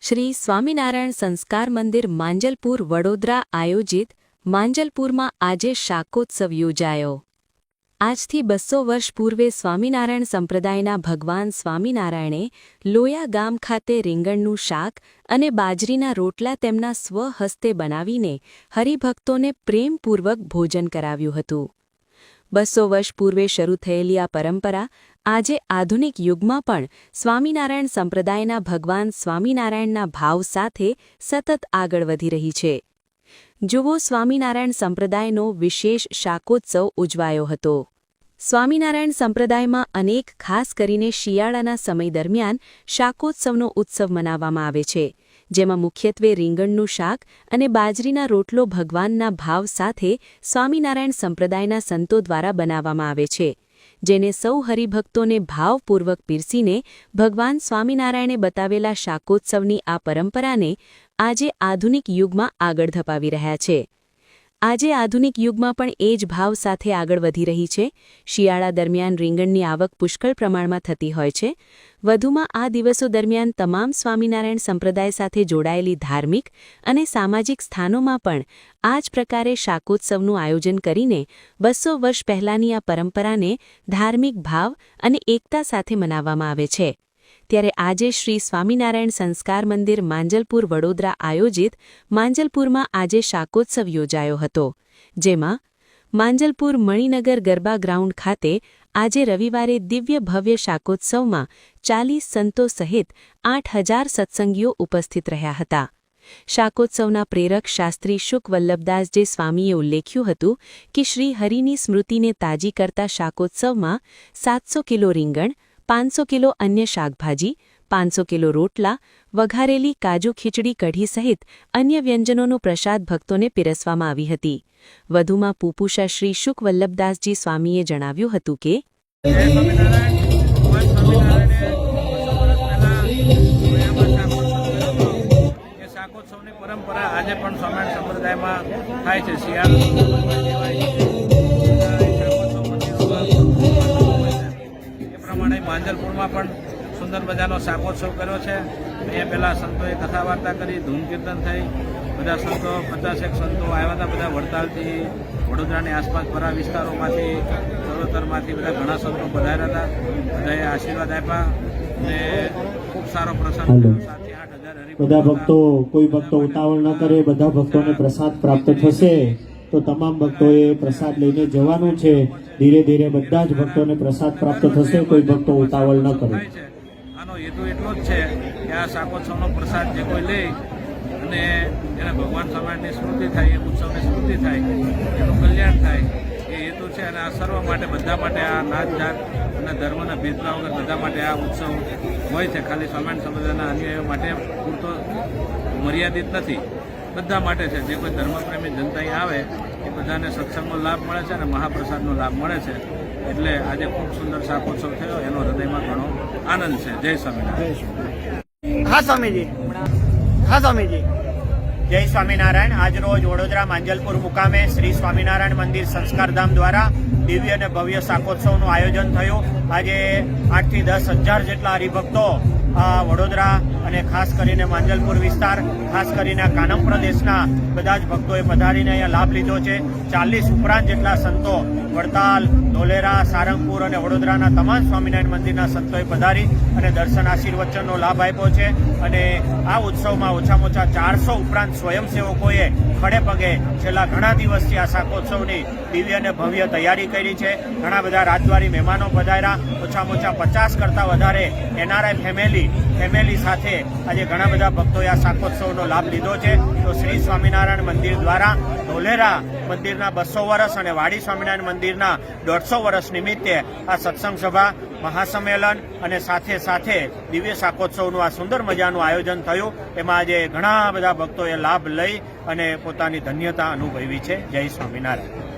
શ્રી સ્વામિનારાયણ સંસ્કાર મંદિર માંજલપુર વડોદરા આયોજિત માંજલપુરમાં આજે શાકોત્સવ યોજાયો। આજથી 200 વર્ષ પૂર્વે સ્વામિનારાયણ સંપ્રદાયના ભગવાન સ્વામિનારાયણે લોયા ગામ ખાતે રીંગણનું શાક અને બાજરીના રોટલા તેમના સ્વહસ્તે બનાવીને હરિભક્તોને પ્રેમપૂર્વક ભોજન કરાવ્યું હતું। 200 વર્ષ પૂર્વે શરૂ થયેલી આ પરંપરા આજે આધુનિક યુગમાં પણ સ્વામિનારાયણ સંપ્રદાયના ભગવાન સ્વામિનારાયણના ભાવ સાથે સતત આગળ વધી રહી છે। જુઓ સ્વામિનારાયણ સંપ્રદાયનો વિશેષ શાકોત્સવ ઉજવાયો હતો। સ્વામિનારાયણ સંપ્રદાયમાં અનેક ખાસ કરીને શિયાળાના સમય દરમિયાન શાકોત્સવનો ઉત્સવ મનાવવામાં આવે છે, જેમાં મુખ્યત્વે રીંગણનું શાક અને બાજરીના રોટલો ભગવાનના ભાવ સાથે સ્વામિનારાયણ સંપ્રદાયના સંતો દ્વારા બનાવવામાં આવે છે, જેને સૌ હરિભક્તોને ભાવપૂર્વક પીરસીને ભગવાન સ્વામિનારાયણે બતાવેલા શાકોત્સવની આ પરંપરાને આજે આધુનિક યુગમાં આગળ ધપાવી રહ્યા છે। આજે આધુનિક યુગમાં પણ એ જ ભાવ સાથે આગળ વધી રહી છે। શિયાળા દરમિયાન રીંગણની આવક પુષ્કળ પ્રમાણમાં થતી હોય છે। વધુમાં આ દિવસો દરમિયાન તમામ સ્વામિનારાયણ સંપ્રદાય સાથે જોડાયેલી ધાર્મિક અને સામાજિક સ્થાનોમાં પણ આ જ પ્રકારે શાકોત્સવનું આયોજન કરીને 200 વર્ષ પહેલાંની આ પરંપરાને ધાર્મિક ભાવ અને એકતા સાથે મનાવવામાં આવે છે। ત્યારે આજે શ્રી સ્વામિનારાયણ સંસ્કાર મંદિર માંજલપુર વડોદરા આયોજિત માંજલપુરમાં આજે શાકોત્સવ યોજાયો હતો, જેમાં માંજલપુર મણિનગર ગરબા ગ્રાઉન્ડ ખાતે આજે રવિવારે દિવ્ય ભવ્ય શાકોત્સવમાં 40 સંતો સહિત 8000 સત્સંગીઓ ઉપસ્થિત રહ્યા હતા। શાકોત્સવના પ્રેરક શાસ્ત્રી શુક વલ્લભદાસજી સ્વામીએ ઉલ્લેખ્યું હતું કે શ્રી હરિની સ્મૃતિને તાજી કરતા શાકોત્સવમાં 700 કિલો રીંગણ, 500 કિલો અન્ય શાકભાજી, 500 કિલો રોટલા, વઘારેલી કાજુ ખીચડી કઢી સહિત અન્ય વ્યંજનોનો પ્રસાદ ભક્તોને પીરસવામાં આવી હતી। વધુમાં પુપુષા શ્રી શુક વલ્લભદાસજી સ્વામીએ જણાવ્યું હતું કે શાકોત્સવની પરંપરા આજે પણ સ્વામિનારાયણ સંપ્રદાયમાં થાય છે। શિયાળા માંજલપુરમાં પણ સુંદર મજાનો શાકોત્સવ કર્યો છે। અહીંયા પહેલાં સંતોએ કથા વાર્તા કરી, ધૂન કીર્તન થઈ, બધા સંતો 50 સંતો આવ્યા હતા, બધા વડતાલથી, વડોદરાની આસપાસ પરા વિસ્તારોમાંથી, ચરોતરમાંથી બધા ઘણા સંતો પધાર્યા હતા। બધાએ આશીર્વાદ આપ્યા અને ખૂબ સારો પ્રસંગ થયો। 7-8 હજાર બધા ભક્તો, કોઈ ભક્તો ઉતાવળ ન કરે, બધા ભક્તોને પ્રસાદ પ્રાપ્ત થશે તો તમામ ભક્તોએ પ્રસાદ લઈને જવાનું છે। ધીરે ધીરે બધા જ ભક્તોને પ્રસાદ પ્રાપ્ત થશે, કોઈ ભક્તો ઉતાવળ ન કરે। આનો હેતુ એટલો જ છે કે આ શાકોત્સવનો પ્રસાદ જે કોઈ લે અને એને ભગવાન સ્વામિનારાયણની સ્મૃતિ થાય, એ ઉત્સવની સ્મૃતિ થાય, એનું કલ્યાણ થાય, એ હેતુ છે। અને આ સર્વ માટે, બધા માટે, આ નાત જાત અને ધર્મના ભેદભાવ વગર બધા માટે આ ઉત્સવ હોય છે। ખાલી સ્વામિનારાયણ સંપ્રદાયના અન્યાયો માટે પૂરતો મર્યાદિત નથી, બધા માટે છે। જે કોઈ ધર્મપ્રેમી જનતા અહીં આવે એ બધાને સત્સંગનો લાભ મળે છે અને મહાપ્રસાદનો લાભ મળે છે। એટલે આજે ખૂબ સુંદર શાકોત્સવ થયો, એનો હૃદયમાં ઘણો આનંદ છે। જય સ્વામિનારાયણ। હા સ્વામીજી, હા સ્વામીજી, જય સ્વામિનારાયણ। આજરોજ વડોદરા માંજલપુર મુકામે શ્રી સ્વામિનારાયણ મંદિર સંસ્કારધામ દ્વારા દિવ્ય અને ભવ્ય શાકોત્સવનું આયોજન થયું। આજે 8 થી 10 હજાર જેટલા હરિભક્તો વડોદરા અને ખાસ કરીને માંજલપુર વિસ્તાર, ખાસ કરીને કાનમ પ્રદેશના બધા જ ભક્તોએ પધારીને અહીંયા લાભ લીધો છે। 40 ઉપરાંત જેટલા સંતો વડતાલ, ધોલેરા, સારંગપુર અને વડોદરાના તમામ સ્વામિનારાયણ મંદિરના સંતોએ પધારી અને દર્શન આશીર્વચનનો લાભ આપ્યો છે। અને આ ઉત્સવમાં ઓછામાં ઓછા 400 ઉપરાંત સ્વયંસેવકોએ ખડે પગે છેલ્લા ઘણા દિવસથી આ શાકોત્સવની દિવ્ય અને ભવ્ય તૈયારી કરી છે। ઘણા બધા રાજદ્વારી મહેમાનો પધાર્યા, ઓછામાં ઓછા 50 કરતાં વધારે NRI ફેમિલી સાથે આજે ઘણા બધા ભક્તોએ આ શાકોત્સવનો લાભ લીધો છે। તો શ્રી સ્વામિનારાયણ મંદિર દ્વારા ધોલેરા મંદિરના 200 વર્ષ અને વાડી સ્વામિનારાયણ મંદિરના 150 વર્ષ નિમિત્તે આ સત્સંગ સભા, મહાસંમેલન અને સાથે સાથે દિવ્ય શાકોત્સવનું આ સુંદર મજાનું આયોજન થયું। એમાં આજે ઘણા બધા ભક્તોએ લાભ લઈ અને પોતાની ધન્યતા અનુભવી છે। જય સ્વામિનારાયણ।